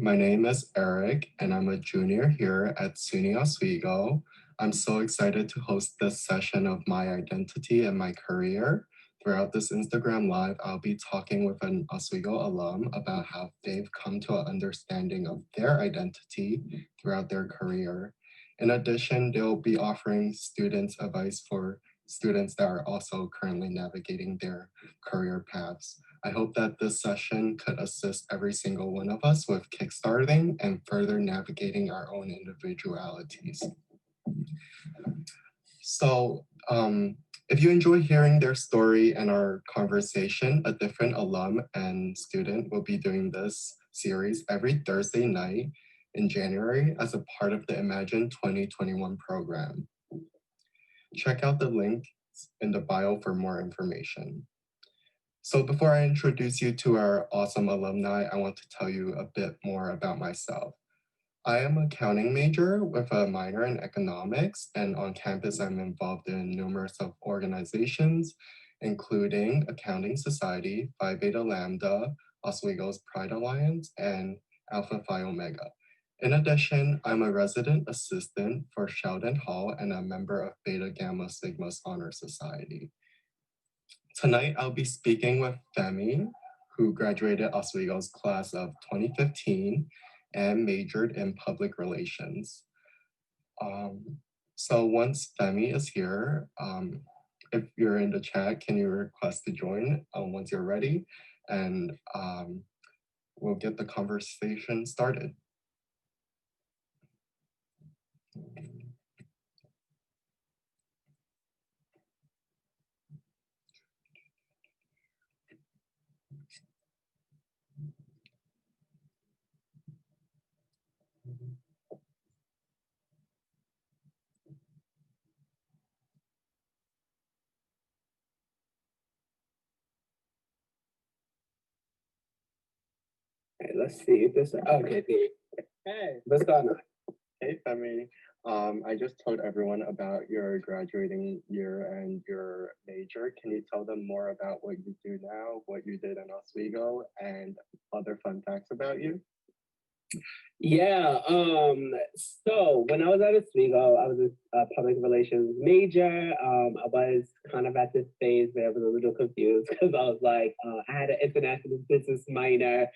my name is Eric, and I'm a junior here at SUNY Oswego. I'm so excited to host this session of my identity and my career. Throughout this Instagram Live, I'll be talking with an Oswego alum about how they've come to an understanding of their identity throughout their career. In addition, they'll be offering students advice for students that are also currently navigating their career paths. I hope that this session could assist every single one of us with kickstarting and further navigating our own individualities. So if you enjoy hearing their story and our conversation, a different alum and student will be doing this series every Thursday night in January as a part of the Imagine 2021 program. Check out the link in the bio for more information. So before I introduce you to our awesome alumni, I want to tell you a bit more about myself. I am an accounting major with a minor in economics, and on campus I'm involved in numerous of organizations, including Accounting Society, Phi Beta Lambda, Oswego's Pride Alliance, and Alpha Phi Omega. In addition, I'm a resident assistant for Sheldon Hall and a member of Beta Gamma Sigma's Honor Society. Tonight, I'll be speaking with Femi, who graduated Oswego's class of 2015 and majored in public relations. So once Femi is here, if you're in the chat, can you request to join once you're ready? And we'll get the conversation started. Okay, let's see if this, okay, hey, what's going on? Hey, Femi. I just told everyone about your graduating year and your major. Can you tell them more about what you do now, what you did in Oswego, and other fun facts about you? Yeah, so when I was at Oswego, I was a public relations major. I was kind of at this phase where I was a little confused because I was like, I had an international business minor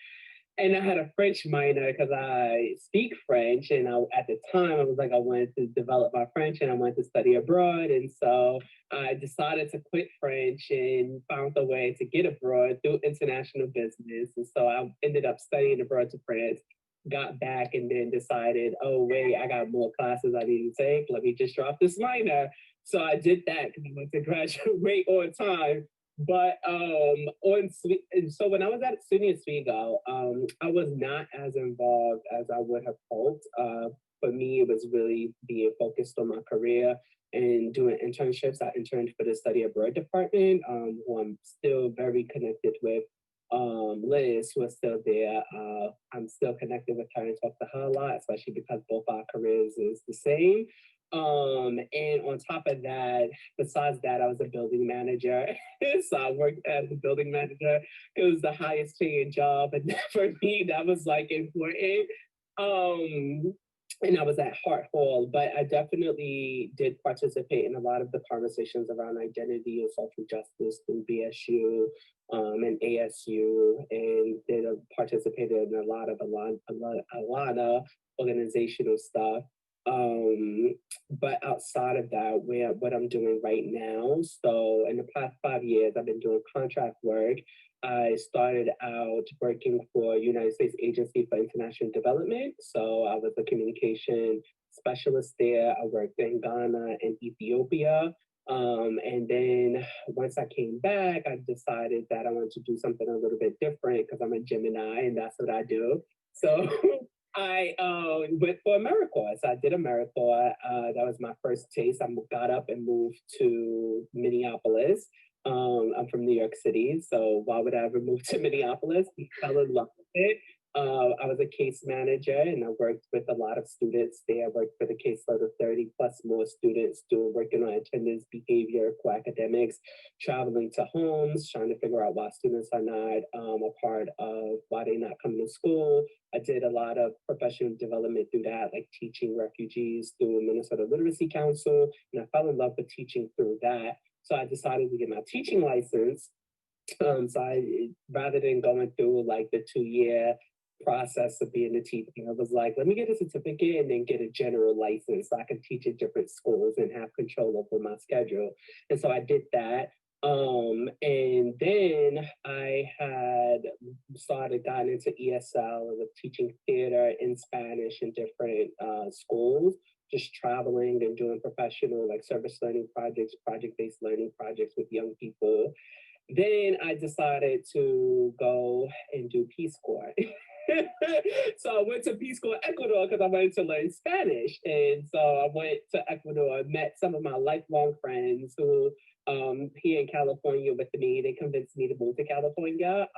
and I had a French minor because I speak French. And at the time, I was like, I wanted to develop my French and I wanted to study abroad. And so I decided to quit French and found a way to get abroad through international business. And so I ended up studying abroad to France, got back and then decided, oh, wait, I got more classes I need to take. Let me just drop this minor. So I did that because I wanted to graduate on time. But so when I was at SUNY Oswego, I was not as involved as I would have hoped. For me, it was really being focused on my career and doing internships. I interned for the study abroad department, who I'm still very connected with. Liz, who is still there. I'm still connected with her and talk to her a lot, especially because both our careers is the same. And on top of that, besides that, I was a building manager. So I worked as a building manager. It was the highest paying job. And for me, that was like important. And I was at Hart Hall, but I definitely did participate in a lot of the conversations around identity and social justice through BSU and ASU, and participated in a lot of organizational stuff. But outside of that, what I'm doing right now, so in the past 5 years, I've been doing contract work. I started out working for United States Agency for International Development. So I was a communication specialist there. I worked in Ghana and Ethiopia. And then once I came back, I decided that I wanted to do something a little bit different because I'm a Gemini and that's what I do. So I went for AmeriCorps. So I did AmeriCorps. That was my first taste. I got up and moved to Minneapolis. I'm from New York City, so why would I ever move to Minneapolis? We fell in love with it. I was a case manager and I worked with a lot of students there. I worked with a caseload of 30 plus more students working on attendance, behavior, co-academics, traveling to homes, trying to figure out why students are not a part of why they're not coming to school. I did a lot of professional development through that, like teaching refugees through Minnesota Literacy Council. And I fell in love with teaching through that. So I decided to get my teaching license. Rather than going through like the 2-year process of being a teacher, I was like, let me get a certificate and then get a general license so I can teach at different schools and have control over my schedule. And so I did that. And then I had gotten into ESL and was teaching theater in Spanish in different schools, just traveling and doing professional like service learning projects, project-based learning projects with young people. Then I decided to go and do Peace Corps. So I went to Peace Corps Ecuador because I wanted to learn Spanish. And so I went to Ecuador, met some of my lifelong friends who here in California with me, they convinced me to move to California.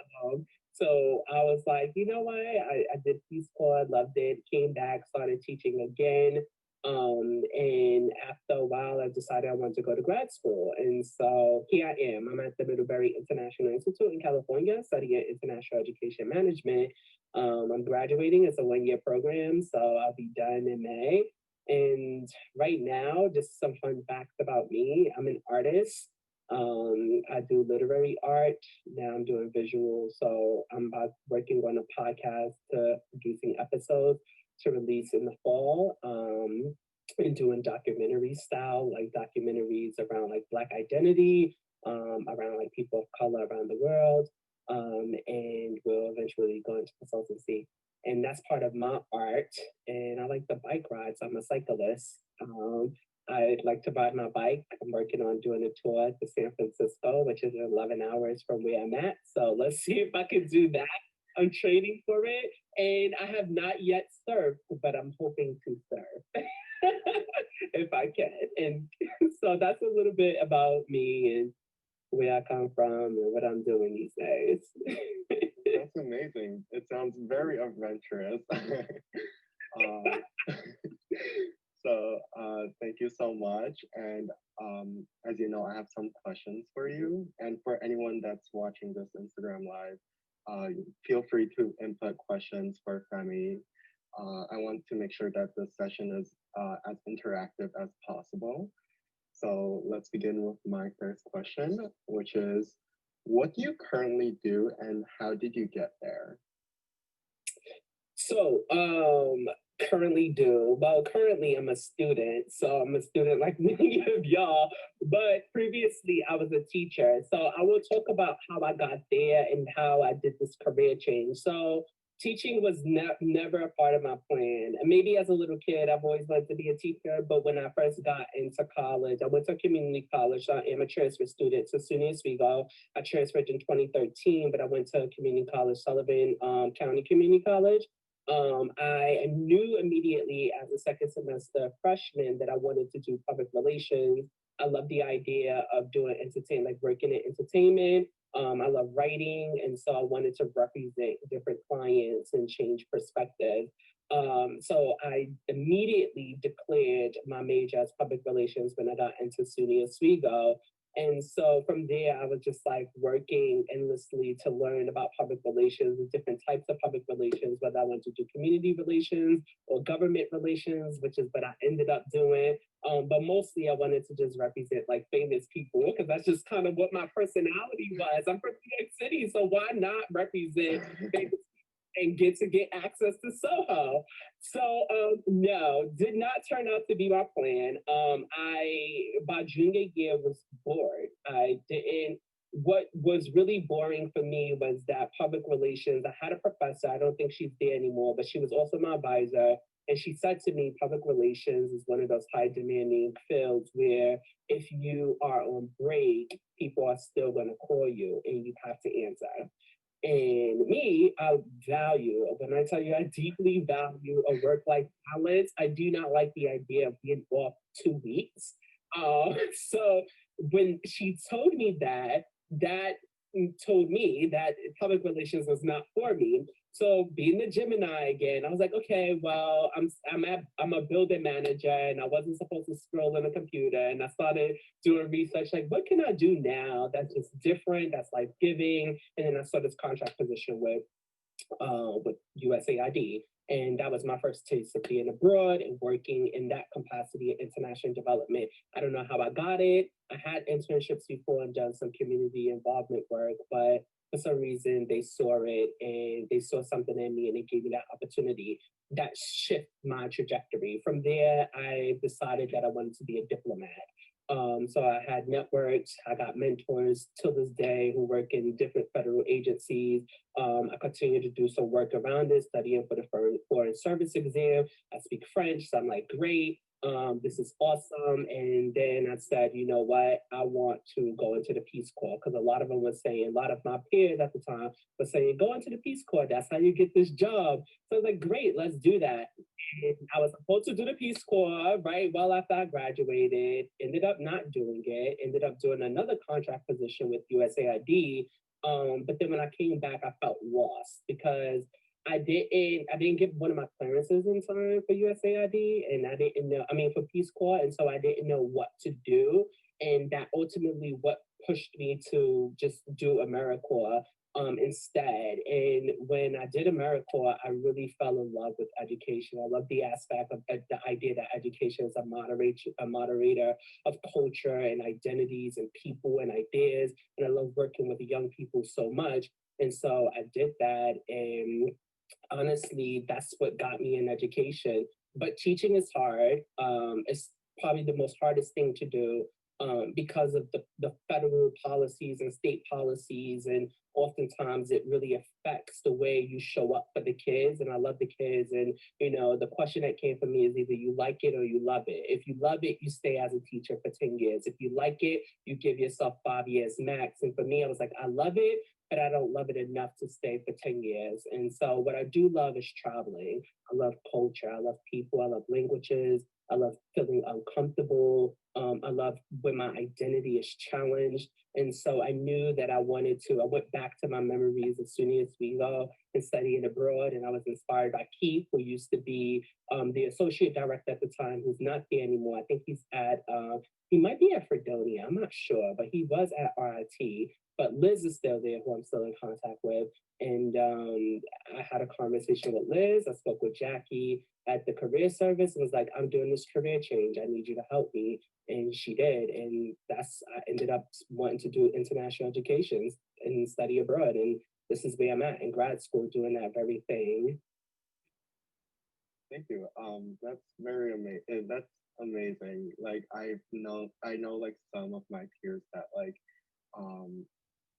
So I was like, you know what? I did Peace Corps, loved it, came back, started teaching again. And after a while, I decided I wanted to go to grad school. And so here I am. I'm at the Middlebury International Institute in California, studying international education management. I'm graduating. It's a 1-year program, so I'll be done in May. And right now, just some fun facts about me. I'm an artist. I do literary art. Now I'm doing visual. So I'm working on a podcast to producing episodes to release in the fall, and doing documentary style, like documentaries around like Black identity, around like people of color around the world, and we'll eventually go into consultancy. And that's part of my art. And I like the bike rides. I'm a cyclist. I like to ride my bike. I'm working on doing a tour to San Francisco, which is 11 hours from where I'm at. So let's see if I can do that. I'm training for it, and I have not yet served, but I'm hoping to serve if I can. And so that's a little bit about me and where I come from and what I'm doing these days. That's amazing. It sounds very adventurous. So thank you so much. And as you know, I have some questions for you. And for anyone that's watching this Instagram Live, feel free to input questions for Femi. I want to make sure that this session is as interactive as possible. So let's begin with my first question, which is, what do you currently do and how did you get there? So, currently I'm a student. So I'm a student like many of y'all, but previously I was a teacher. So I will talk about how I got there and how I did this career change. So teaching was never a part of my plan. And maybe as a little kid, I've always wanted to be a teacher, but when I first got into college, I went to community college. So I am a transfer student to SUNY Oswego. I transferred in 2013, but I went to community college, Sullivan County Community College. I knew immediately as a second semester freshman that I wanted to do public relations. I love the idea of doing entertainment, like working in entertainment. I love writing, and so I wanted to represent different clients and change perspective. So I immediately declared my major as public relations when I got into SUNY Oswego. And so from there, I was just like working endlessly to learn about public relations, the different types of public relations, whether I went to do community relations or government relations, which is what I ended up doing. But mostly I wanted to just represent like famous people because that's just kind of what my personality was. I'm from New York City, so why not represent famous and get access to Soho. So no, did not turn out to be my plan. By junior year was bored. What was really boring for me was that public relations, I had a professor, I don't think she's there anymore, but she was also my advisor. And she said to me, public relations is one of those high demanding fields where if you are on break, people are still going to call you and you have to answer. And me, when I tell you I deeply value a work-life balance, I do not like the idea of being off 2 weeks. So when she told me that told me that public relations was not for me. So being the Gemini again, I was like, okay, well, I'm a building manager, and I wasn't supposed to scroll on a computer. And I started doing research, like, what can I do now that's just different, that's life giving? And then I saw this contract position with USAID. And that was my first taste of being abroad and working in that capacity in international development. I don't know how I got it. I had internships before and done some community involvement work, but for some reason they saw it and they saw something in me and they gave me that opportunity. That shifted my trajectory. From there, I decided that I wanted to be a diplomat. So I had networks, I got mentors till this day who work in different federal agencies. I continue to do some work around it, studying for the foreign service exam. I speak French, so I'm like, great. This is awesome. And then I said, you know what, I want to go into the Peace Corps, because a lot of them were saying, a lot of my peers at the time were saying, go into the Peace Corps, that's how you get this job. So I was like, great, let's do that. And I was supposed to do the Peace Corps right well after I graduated, ended up not doing it, ended up doing another contract position with USAID. But then when I came back, I felt lost because I didn't get one of my clearances in time for USAID, and I didn't know, I mean, for Peace Corps, and so I didn't know what to do. And that ultimately what pushed me to just do AmeriCorps instead. And when I did AmeriCorps, I really fell in love with education. I love the aspect of the idea that education is a moderator of culture and identities and people and ideas. And I love working with young people so much. And so I did that. And honestly, that's what got me in education. But teaching is hard. It's probably the most hardest thing to do because of the federal policies and state policies. And oftentimes it really affects the way you show up for the kids. And I love the kids. And, you know, the question that came from me is either you like it or you love it. If you love it, you stay as a teacher for 10 years. If you like it, you give yourself 5 years max. And for me, I was like, I love it, but I don't love it enough to stay for 10 years. And so what I do love is traveling. I love culture. I love people. I love languages. I love feeling uncomfortable. I love when my identity is challenged. And so I knew that I went back to my memories of SUNY Oswego and studying abroad. And I was inspired by Keith, who used to be the associate director at the time, who's not there anymore. I think he might be at Fredonia, I'm not sure, but he was at RIT. But Liz is still there, who I'm still in contact with. And I had a conversation with Liz. I spoke with Jackie at the career service and was like, I'm doing this career change. I need you to help me. And she did. And I ended up wanting to do international education and study abroad. And this is where I'm at in grad school, doing that very thing. Thank you. That's very amazing. That's amazing. Like I know like some of my peers that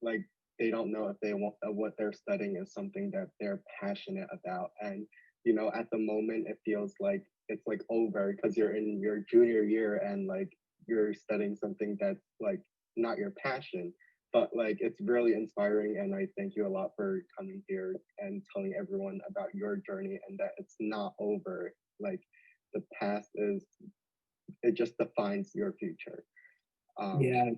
like they don't know if they want what they're studying is something that they're passionate about. And you know, at the moment it feels like it's like over because you're in your junior year and like you're studying something that's like not your passion. But like it's really inspiring, and I thank you a lot for coming here and telling everyone about your journey and that it's not over. Like the past is, it just defines your future. Yeah.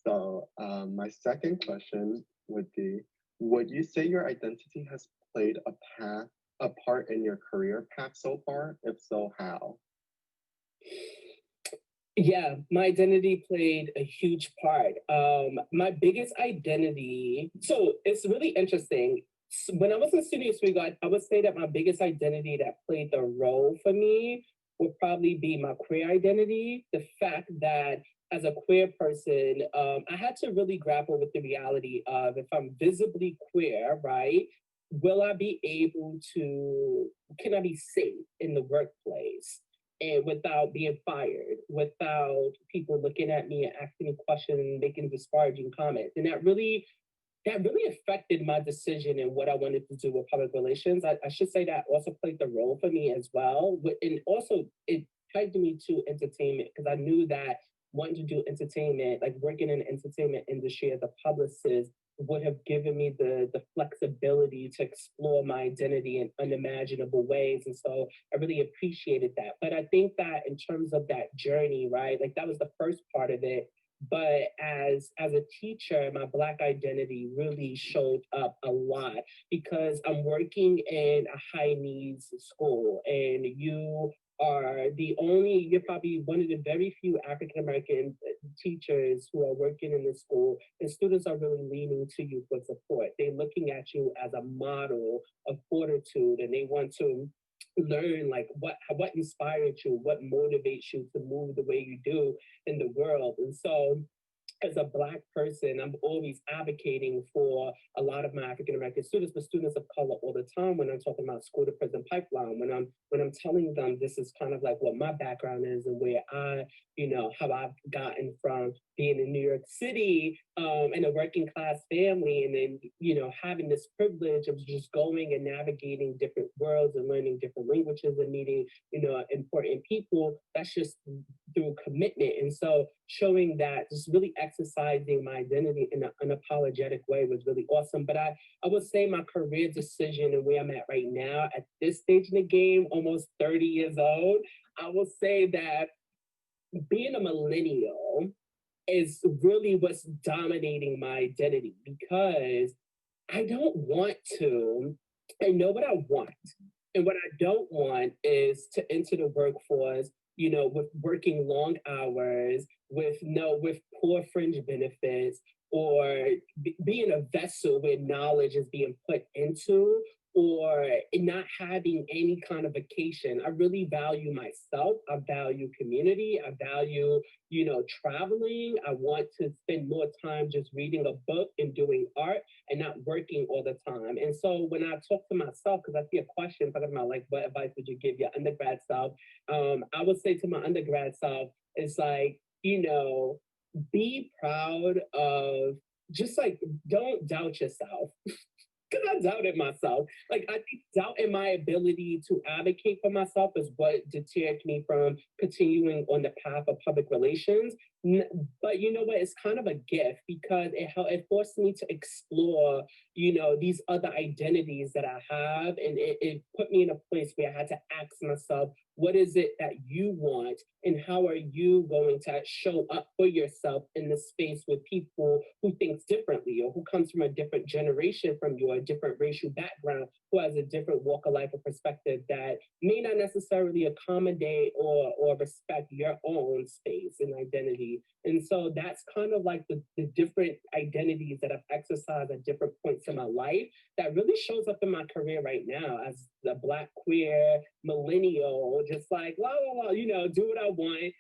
So my second question would be, would you say your identity has played a part in your career path so far? If so, how? Yeah, my identity played a huge part. My biggest identity, so it's really interesting. When I was in SUNY Oswego, I would say that my biggest identity that played the role for me would probably be my queer identity. The fact that as a queer person, I had to really grapple with the reality of if I'm visibly queer, right? Will I be able to, can I be safe in the workplace? And without being fired, without people looking at me and asking me questions, making disparaging comments. And that really affected my decision and what I wanted to do with public relations. I should say that also played the role for me as well. And also it tied me to entertainment because I knew that wanting to do entertainment, like working in the entertainment industry as a publicist, would have given me the flexibility to explore my identity in unimaginable ways. And so I really appreciated that. But I think that in terms of that journey, right, like that was the first part of it. But as a teacher, my Black identity really showed up a lot because I'm working in a high needs school, and you're probably one of the very few African American teachers who are working in the school, and students are really leaning to you for support. They're looking at you as a model of fortitude, and they want to learn like what inspired you, what motivates you to move the way you do in the world. And so as a Black person, I'm always advocating for a lot of my African American students, but students of color all the time when I'm talking about school to prison pipeline, when I'm telling them this is kind of like what my background is and where I, how I've gotten from being in New York City in a working class family, and then, having this privilege of just going and navigating different worlds and learning different languages and meeting, important people. That's just through commitment. And so showing that, just really exercising my identity in an unapologetic way was really awesome. But I would say my career decision and where I'm at right now at this stage in the game, almost 30 years old, I will say that being a millennial is really what's dominating my identity, because I don't want to, I know what I want. And what I don't want is to enter the workforce, with working long hours, with poor fringe benefits, or being a vessel where knowledge is being put into, or not having any kind of vacation. I really value myself. I value community. I value, traveling. I want to spend more time just reading a book and doing art and not working all the time. And so when I talk to myself, because I see a question talking about like, what advice would you give your undergrad self? I would say to my undergrad self, it's like, be proud of, just like, don't doubt yourself. Because I doubted myself. Like, I think doubting my ability to advocate for myself is what deterred me from continuing on the path of public relations. But you know what? It's kind of a gift, because it forced me to explore, these other identities that I have. And it put me in a place where I had to ask myself, what is it that you want? And how are you going to show up for yourself in the space with people who thinks differently, or who comes from a different generation from you, a different racial background, who has a different walk of life or perspective that may not necessarily accommodate or respect your own space and identity. And so that's kind of like the different identities that I've exercised at different points in my life that really shows up in my career right now as the Black queer millennial, just like, la, la, la, do what I want,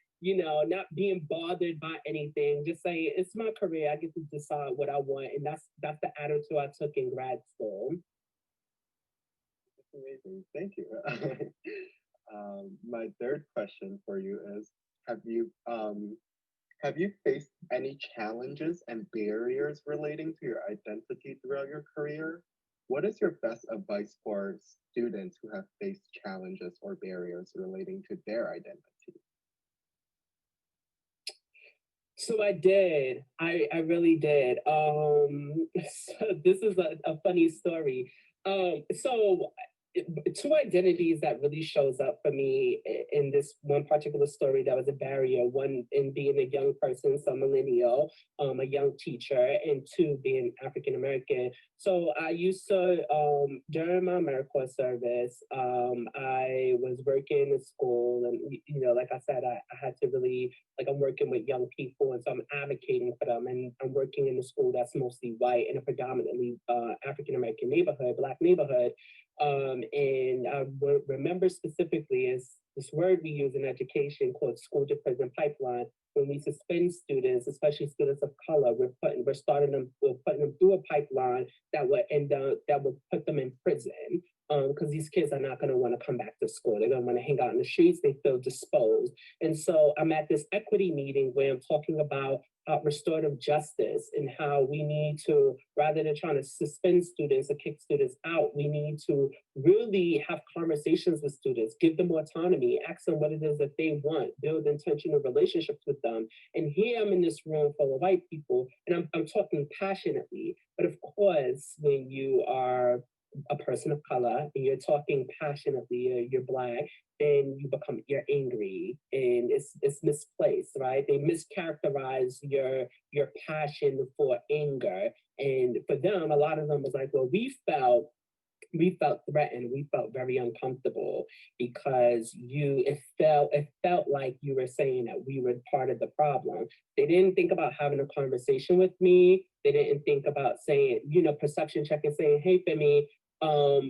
not being bothered by anything, just saying it's my career. I get to decide what I want. And that's the attitude I took in grad school. Amazing. Thank you. My third question for you is, have you faced any challenges and barriers relating to your identity throughout your career? What is your best advice for students who have faced challenges or barriers relating to their identity? So I did. I really did. So this is a funny story. So two identities that really shows up for me in this one particular story that was a barrier: one in being a young person, so millennial, a young teacher, and two, being African American. So I used to, during my AmeriCorps service, I was working in school, and like I said, I had to really, like, I'm working with young people, and so I'm advocating for them, and I'm working in a school that's mostly white in a predominantly African American neighborhood, Black neighborhood. And I remember specifically is this word we use in education called school to prison pipeline. When we suspend students, especially students of color, we're putting them through a pipeline that will put them in prison. Because these kids are not going to want to come back to school. They're going to want to hang out in the streets. They feel disposed. And so I'm at this equity meeting where I'm talking about restorative justice and how we need to, rather than trying to suspend students or kick students out, we need to really have conversations with students, give them autonomy, ask them what it is that they want, build intentional relationships with them. And here I'm in this room full of white people, and I'm talking passionately. But of course, when you are a person of color and you're talking passionately, you're Black, then you're angry, and it's misplaced, right? They mischaracterize your passion for anger, and for them, a lot of them was like, well, we felt threatened, we felt very uncomfortable because it felt like you were saying that we were part of the problem. They didn't think about having a conversation with me. They didn't think about saying, perception check and saying, hey, Femi,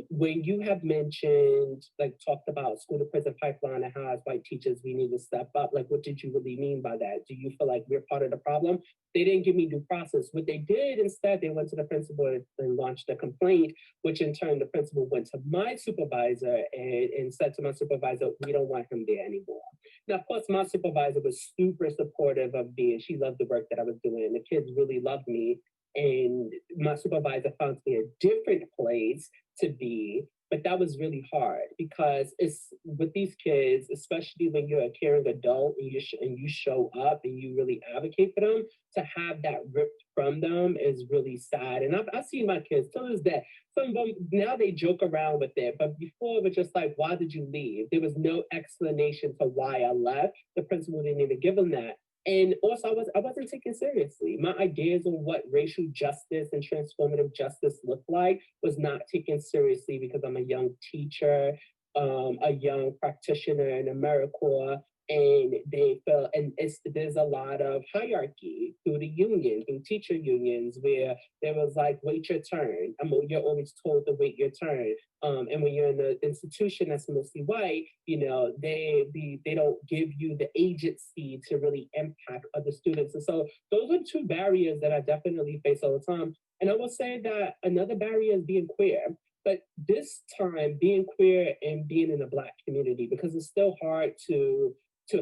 when you have mentioned, like, talked about school to prison pipeline and how as white teachers we need to step up, like, what did you really mean by that? Do you feel like we're part of the problem? They didn't give me due process. What they did instead, they went to the principal and launched a complaint, which in turn the principal went to my supervisor and said to my supervisor, we don't want him there anymore. Now, of course, my supervisor was super supportive of me, and she loved the work that I was doing. And the kids really loved me. And my supervisor found me a different place to be, but that was really hard because it's with these kids, especially when you're a caring adult and you show up and you really advocate for them, to have that ripped from them is really sad. And I've seen my kids till this day. Some of them now they joke around with it, but before it was just like, why did you leave? There was no explanation to why I left. The principal didn't even give them that. And also, I wasn't taken seriously. My ideas on what racial justice and transformative justice looked like was not taken seriously because I'm a young teacher, a young practitioner in AmeriCorps, and they felt, and there's a lot of hierarchy through the union, through teacher unions, where there was like, wait your turn. You're always told to wait your turn. And when you're in an institution that's mostly white, they don't give you the agency to really impact other students. And so those are two barriers that I definitely face all the time. And I will say that another barrier is being queer. But this time, being queer and being in the Black community, because it's still hard to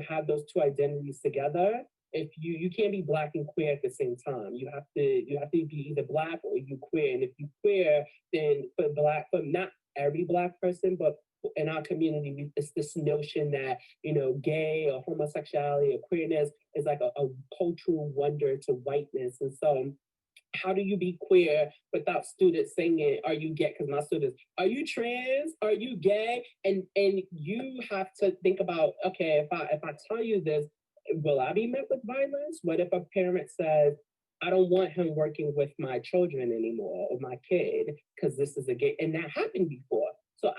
have those two identities together. If you can't be Black and queer at the same time. You have to be either Black or you queer. And if you queer, then for not every Black person, but in our community, it's this notion that, gay or homosexuality or queerness is like a cultural wonder to whiteness. And so how do you be queer without students singing, are you gay? Because my students, are you trans? Are you gay? And you have to think about, okay, if I tell you this, will I be met with violence? What if a parent says, I don't want him working with my children anymore or my kid because this is a gay, and that happened before. So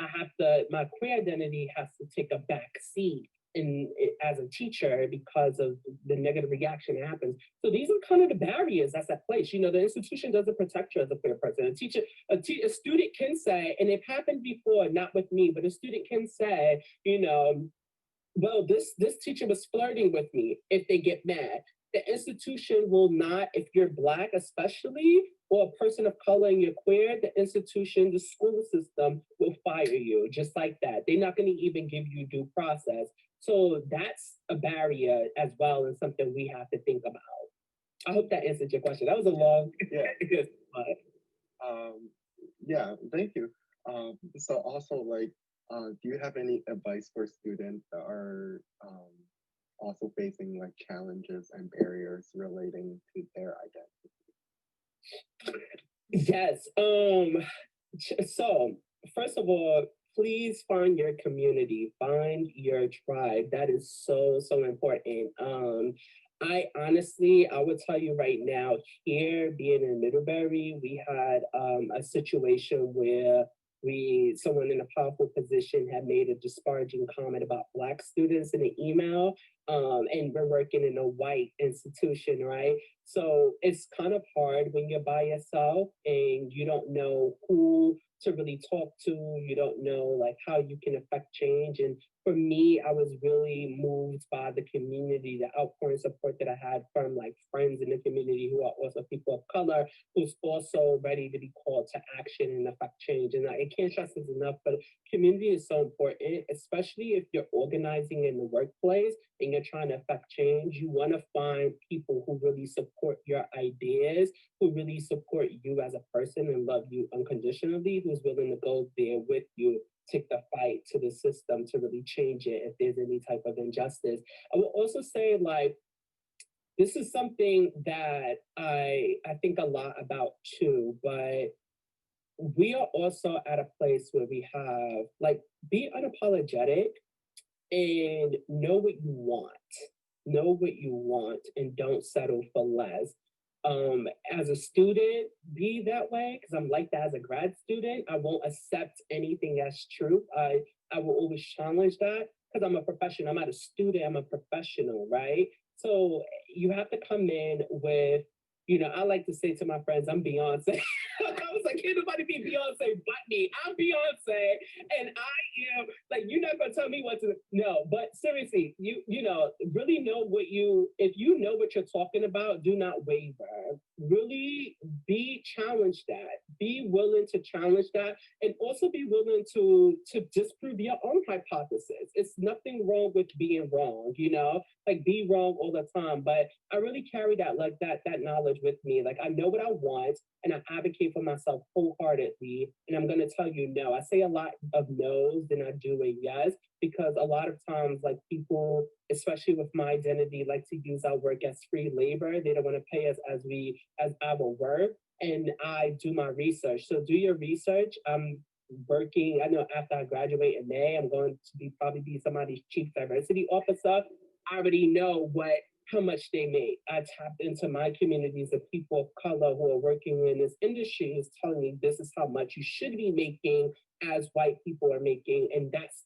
my queer identity has to take a back seat as a teacher because of the negative reaction that happens. So these are kind of the barriers that's at place. The institution doesn't protect you as a queer person. A student can say, and it happened before, not with me, but a student can say, well, this teacher was flirting with me if they get mad. The institution will not, if you're Black especially, or a person of color and you're queer, the institution, the school system will fire you just like that. They're not going to even give you due process. So that's a barrier as well, and something we have to think about. I hope that answered your question. That was a long, yeah, thank you. So also, like, do you have any advice for students that are also facing like challenges and barriers relating to their identity? Yes. So first of all, please find your community, find your tribe. That is so, so important. I would tell you right now, here being in Middlebury, we had a situation where someone in a powerful position had made a disparaging comment about Black students in an email, and we're working in a white institution, right? So it's kind of hard when you're by yourself and you don't know who to really talk to. You don't know like how you can affect change. And for me, I was really moved by the community, the outpouring support that I had from like friends in the community who are also people of color, who's also ready to be called to action and affect change. And I can't stress this enough, but community is so important, especially if you're organizing in the workplace and you're trying to affect change. You want to find people who really support your ideas, who really support you as a person and love you unconditionally, who's willing to go there with you, take the fight to the system to really change it if there's any type of injustice. I will also say, like, this is something that I think a lot about too, but we are also at a place where we have like be unapologetic and know what you want and don't settle for less. As a student, be that way because I'm like that as a grad student. I won't accept anything as truth. I will always challenge that because I'm a professional. I'm not a student, I'm a professional, right? So you have to come in with, I like to say to my friends, I'm Beyonce. I was like, can't nobody be Beyonce but me. I'm Beyonce, and I am like, you're not gonna tell me what to. No, but seriously, really know what if you know what you're talking about, do not waver. Really be challenged that. Be willing to challenge that, and also be willing to disprove your own hypothesis. It's nothing wrong with being wrong, like be wrong all the time. But I really carry that knowledge with me. Like I know what I want and I advocate for myself wholeheartedly. And I'm gonna tell you no. I say a lot of no's than I do a yes, because a lot of times like people, especially with my identity, like to use our work as free labor. They don't want to pay us as our work. And I do my research. So do your research. I'm working, I know after I graduate in May, I'm going to probably be somebody's chief diversity officer. I already know how much they make. I tapped into my communities of people of color who are working in this industry is telling me this is how much you should be making as white people are making. And that's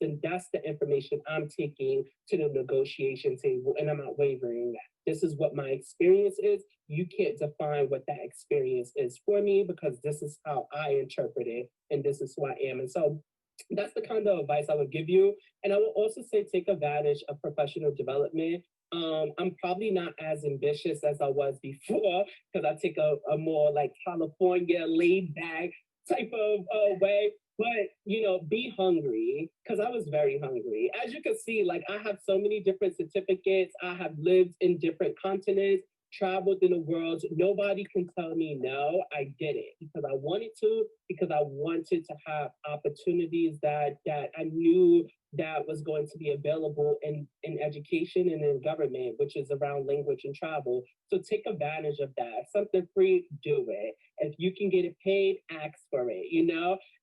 the information I'm taking to the negotiation table. And I'm not wavering that. This is what my experience is. You can't define what that experience is for me because this is how I interpret it and this is who I am. And so that's the kind of advice I would give you. And I will also say take advantage of professional development. I'm probably not as ambitious as I was before because I take a more like California laid back type of way. But be hungry because I was very hungry. As you can see, like I have so many different certificates. I have lived in different continents, traveled in the world. Nobody can tell me no. I did it because I wanted to, because I wanted to have opportunities that I knew that was going to be available in education and in government, which is around language and travel. So take advantage of that. If something free, do it. If you can get it paid, ask for it,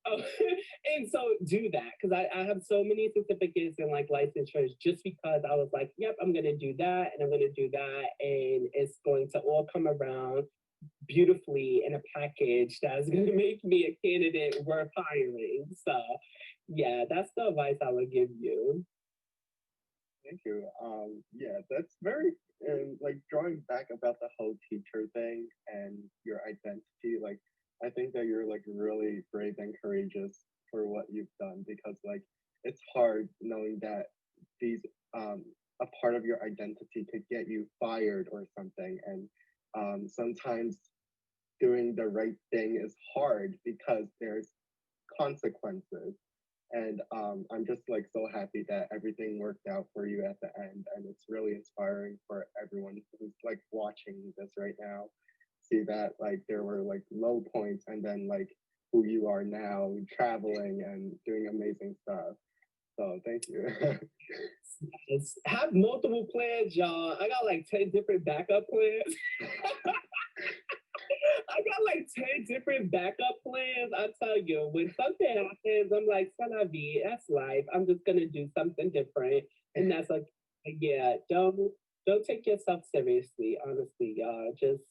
and so do that. Because I have so many certificates and like licensures just because I was like, yep, I'm going to do that and I'm going to do that. And it's going to all come around beautifully in a package that's going to make me a candidate worth hiring. So yeah, that's the advice I would give you. Thank you. Yeah, that's very like drawing back about the whole teacher thing and your identity. Like, I think that you're like really brave and courageous for what you've done because like it's hard knowing that these a part of your identity could get you fired or something, and sometimes doing the right thing is hard because there's consequences. And I'm just like so happy that everything worked out for you at the end. And it's really inspiring for everyone who's like watching this right now. See that like there were like low points and then like who you are now, traveling and doing amazing stuff. So thank you. Have multiple plans, y'all. I got like 10 different backup plans. I got like 10 different backup plans. I tell you, when something happens, I'm like, son of me, that's life. I'm just gonna do something different. And that's like, yeah, don't take yourself seriously, honestly, y'all. Just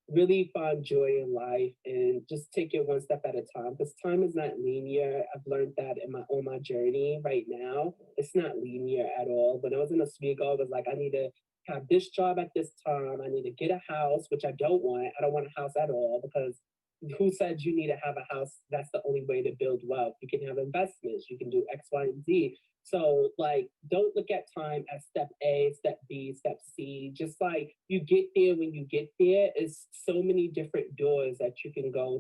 really find joy in life and just take it one step at a time because time is not linear. I've learned that on my journey right now. It's not linear at all. When I was in Oswego, I was like, I need to have this job at this time. I need to get a house, which I don't want. I don't want a house at all because who said you need to have a house? That's the only way to build wealth. You can have investments, you can do X, Y, and Z. So, like, don't look at time as step A, step B, step C. Just like you get there when you get there, it's so many different doors that you can go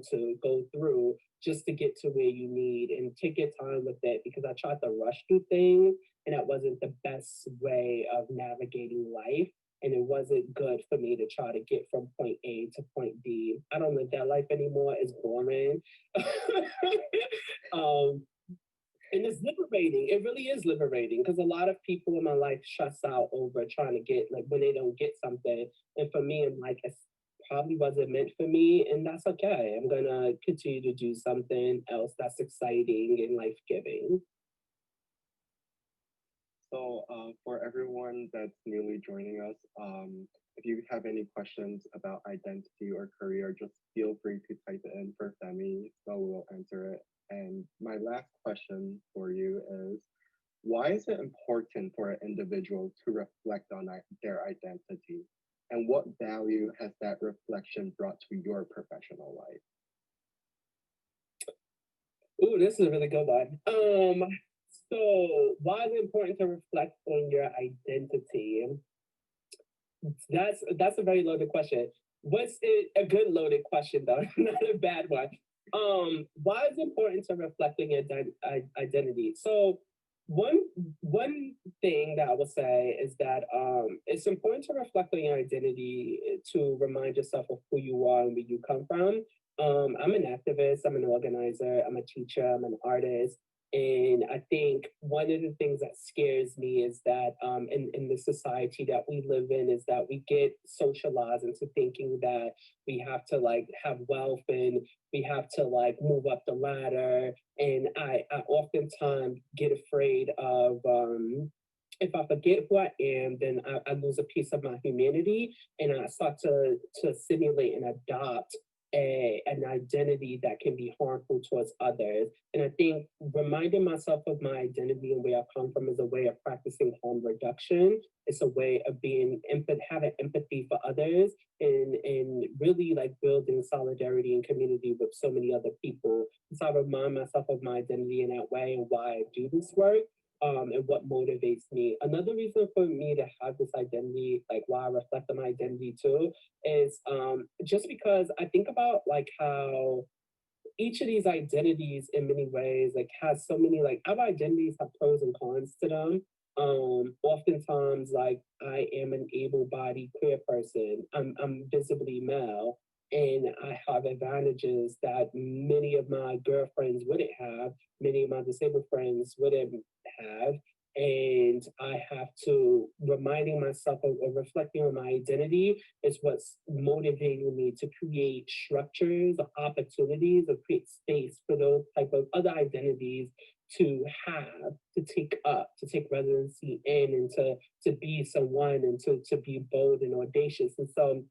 through just to get to where you need and take your time with it because I tried to rush through things and that wasn't the best way of navigating life. And it wasn't good for me to try to get from point A to point B. I don't live that life anymore. It's boring. And it's liberating. It really is liberating because a lot of people in my life stress out over trying to get, like, when they don't get something. And for me, I'm like, it's probably wasn't meant for me, and that's okay. I'm gonna continue to do something else that's exciting and life-giving. So for everyone that's newly joining us, if you have any questions about identity or career, just feel free to type it in for Femi, so we'll answer it. And my last question for you is, why is it important for an individual to reflect on their identity? And what value has that reflection brought to your professional life? Ooh, this is a really good one. So why is it important to reflect on your identity? That's a very loaded question. What's it a good loaded question though, not a bad one. Why is it important to reflect on your identity? So one one thing that I would say is that it's important to reflect on your identity to remind yourself of who you are and where you come from. I'm an activist, I'm an organizer, I'm a teacher, I'm an artist. And I think one of the things that scares me is that in the society that we live in is that we get socialized into thinking that we have to like have wealth and we have to like move up the ladder. And I oftentimes get afraid of if I forget who I am, then I lose a piece of my humanity and I start to simulate and adopt an identity that can be harmful towards others. And I think reminding myself of my identity and where I come from is a way of practicing harm reduction. It's a way of having empathy for others and really like building solidarity and community with so many other people. So I remind myself of my identity in that way and why I do this work. And what motivates me. Another reason for me to have this identity, like why I reflect on my identity too, is just because I think about like how each of these identities in many ways like has so many like our identities have pros and cons to them. Oftentimes like I am an able-bodied queer person. I'm visibly male and I have advantages that many of my girlfriends wouldn't have, many of my disabled friends wouldn't have. And I have to reminding myself of reflecting on my identity is what's motivating me to create structures or opportunities or create space for those type of other identities to have, to take up, to take residency in and to be someone and to be bold and audacious. And so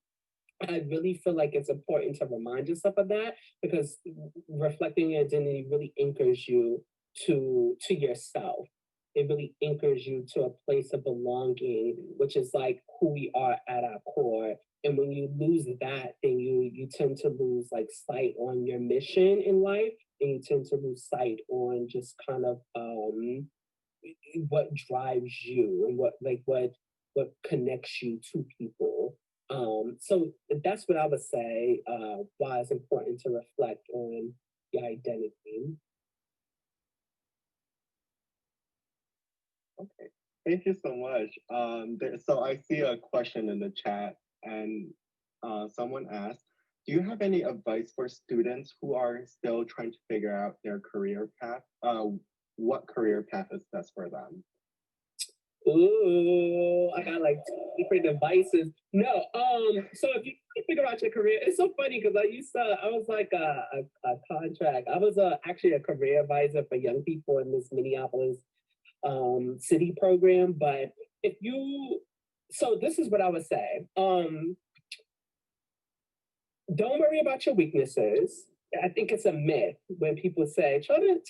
I really feel like it's important to remind yourself of that because reflecting your identity really anchors you to yourself. It really anchors you to a place of belonging, which is like who we are at our core. And when you lose that, then you tend to lose like sight on your mission in life, and you tend to lose sight on just kind of what drives you and what connects you to people. So that's what I would say. Why it's important to reflect on your identity. Okay, thank you so much. So I see a question in the chat, and someone asked, do you have any advice for students who are still trying to figure out their career path? What career path is best for them? Ooh, I got like two different devices. No, so if you figure out your career, it's so funny because I was like a contract. I was actually a career advisor for young people in this Minneapolis city program. But if you, so this is what I would say. Don't worry about your weaknesses. I think it's a myth when people say try to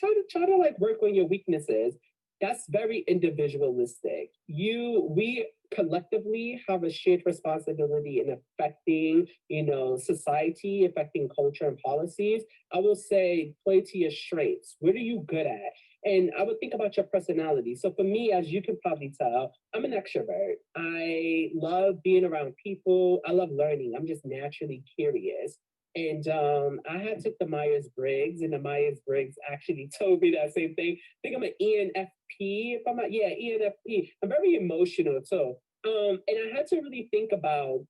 like work on your weaknesses. That's very individualistic. We collectively have a shared responsibility in affecting, society, affecting culture and policies. I will say play to your strengths. What are you good at? And I would think about your personality. So for me, as you can probably tell, I'm an extrovert. I love being around people. I love learning. I'm just naturally curious. And I had took the Myers-Briggs, and the Myers-Briggs actually told me that same thing. I think I'm an ENFP, if I'm not, yeah, ENFP. I'm very emotional too. And I had to really think about,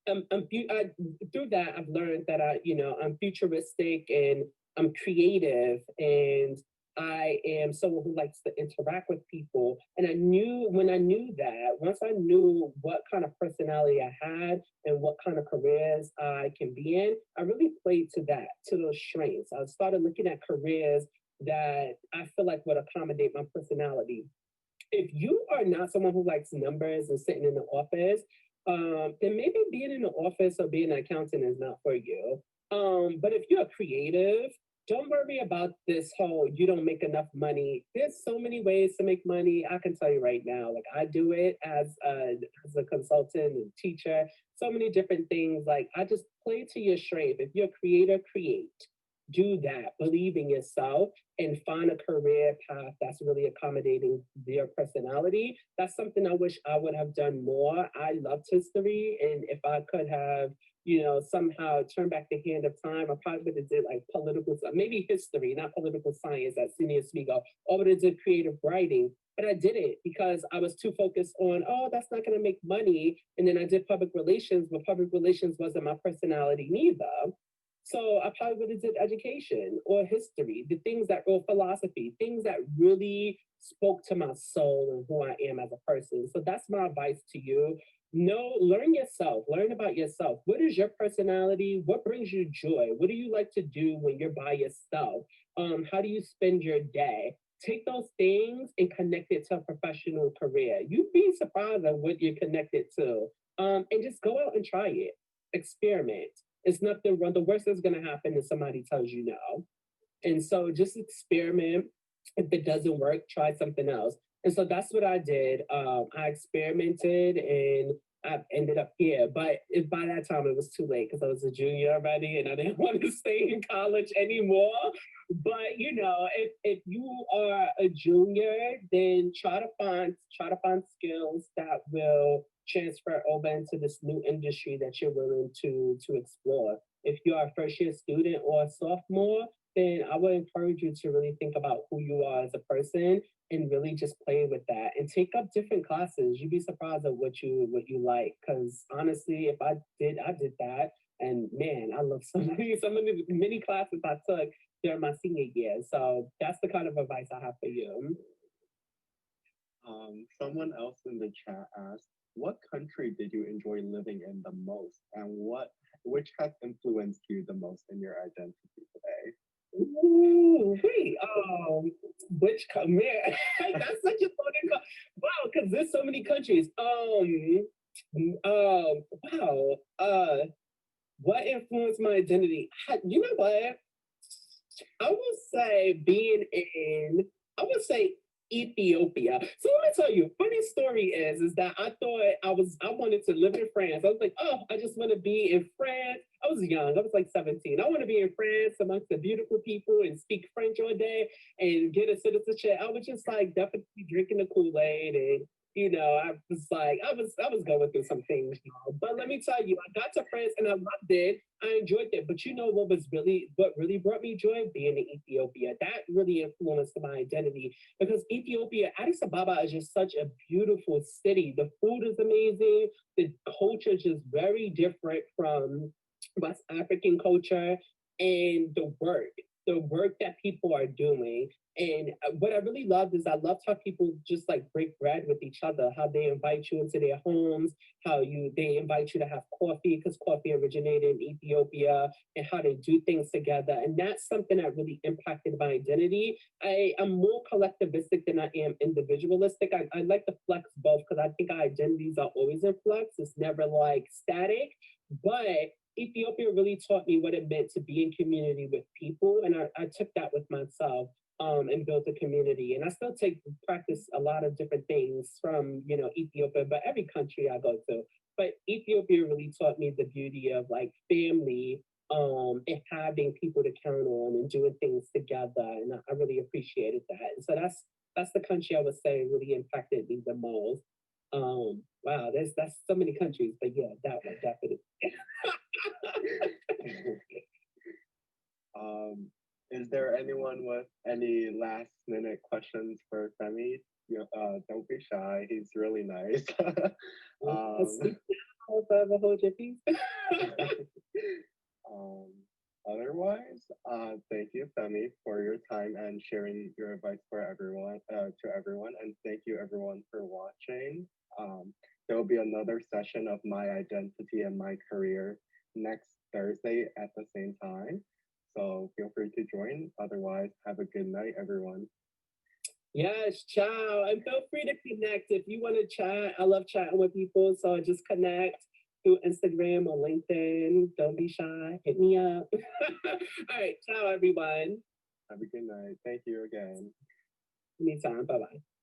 through that, I've learned that I'm futuristic and I'm creative and I am someone who likes to interact with people. And I knew when I knew that, once I knew what kind of personality I had and what kind of careers I can be in, I really played to that, to those strengths. I started looking at careers that I feel like would accommodate my personality. If you are not someone who likes numbers and sitting in the office, then maybe being in the office or being an accountant is not for you. But if you're creative, don't worry about this whole you don't make enough money. There's so many ways to make money. I can tell you right now, like I do it as a consultant and teacher, so many different things. Like I just play to your strength. If you're a creator, create. Do that. Believe in yourself and find a career path that's really accommodating their personality. That's something I wish I would have done more. I loved history, and if I could have, somehow turned back the hand of time, I probably would have did like political, maybe history, not political science at SUNY Oswego, or would have did creative writing. But I did it because I was too focused on, oh, that's not going to make money. And then I did public relations, but public relations wasn't my personality neither. So I probably would have did education or history, the things that or philosophy, things that really spoke to my soul and who I am as a person. So that's my advice to you. No, learn yourself, learn about yourself. What is your personality? What brings you joy? What do you like to do when you're by yourself? How do you spend your day? Take those things and connect it to a professional career. You'd be surprised at what you're connected to. And just go out and try it. Experiment. It's nothing wrong. The worst that's going to happen is somebody tells you no. And so just experiment. If it doesn't work, try something else. And so that's what I did. I experimented and I ended up here. But by that time, it was too late because I was a junior already and I didn't want to stay in college anymore. But if you are a junior, then try to find skills that will transfer over into this new industry that you're willing to explore. If you are a first year student or a sophomore, then I would encourage you to really think about who you are as a person and really just play with that and take up different classes. You'd be surprised at what you like. Because honestly, if I did that, and man, I love so many classes I took during my senior year. So that's the kind of advice I have for you. Someone else in the chat asked, what country did you enjoy living in the most, and which has influenced you the most in your identity today? Ooh, wait, man, that's such a funny wow, because there's so many countries. Wow, what influenced my identity? You know what? I would say I would say Ethiopia. So let me tell you, funny story is that I thought I wanted to live in France. I was like, oh, I just want to be in France. I was young. I was like 17. I want to be in France amongst the beautiful people and speak French all day and get a citizenship. I was just like definitely drinking the Kool-Aid and I was going through some things, but let me tell you, I got to France and I loved it. I enjoyed it. But what really brought me joy? Being in Ethiopia. That really influenced my identity because Ethiopia, Addis Ababa is just such a beautiful city. The food is amazing. The culture is just very different from West African culture and the work that people are doing. And what I really loved is I loved how people just like break bread with each other, how they invite you into their homes, they invite you to have coffee because coffee originated in Ethiopia, and how they do things together. And that's something that really impacted my identity. I am more collectivistic than I am individualistic. I like to flex both because I think our identities are always in flux. It's never like static. But Ethiopia really taught me what it meant to be in community with people, and I took that with myself and built a community. And I still practice a lot of different things from Ethiopia, but every country I go to. But Ethiopia really taught me the beauty of like family and having people to count on and doing things together, and I really appreciated that. And so that's the country I would say really impacted me the most. Wow, that's so many countries, but yeah, that one definitely. Um, is there anyone with any last minute questions for Femi? Don't be shy. He's really nice. um, Forever hold your peace. um, Otherwise, thank you, Femi, for your time and sharing your advice for everyone, to everyone, and thank you everyone for watching. There will be another session of my identity and my career next Thursday at the same time. So feel free to join. Otherwise, have a good night, everyone. Yes, ciao. And feel free to connect if you want to chat. I love chatting with people. So just connect through Instagram or LinkedIn. Don't be shy. Hit me up. All right. Ciao, everyone. Have a good night. Thank you again. Anytime. Bye bye.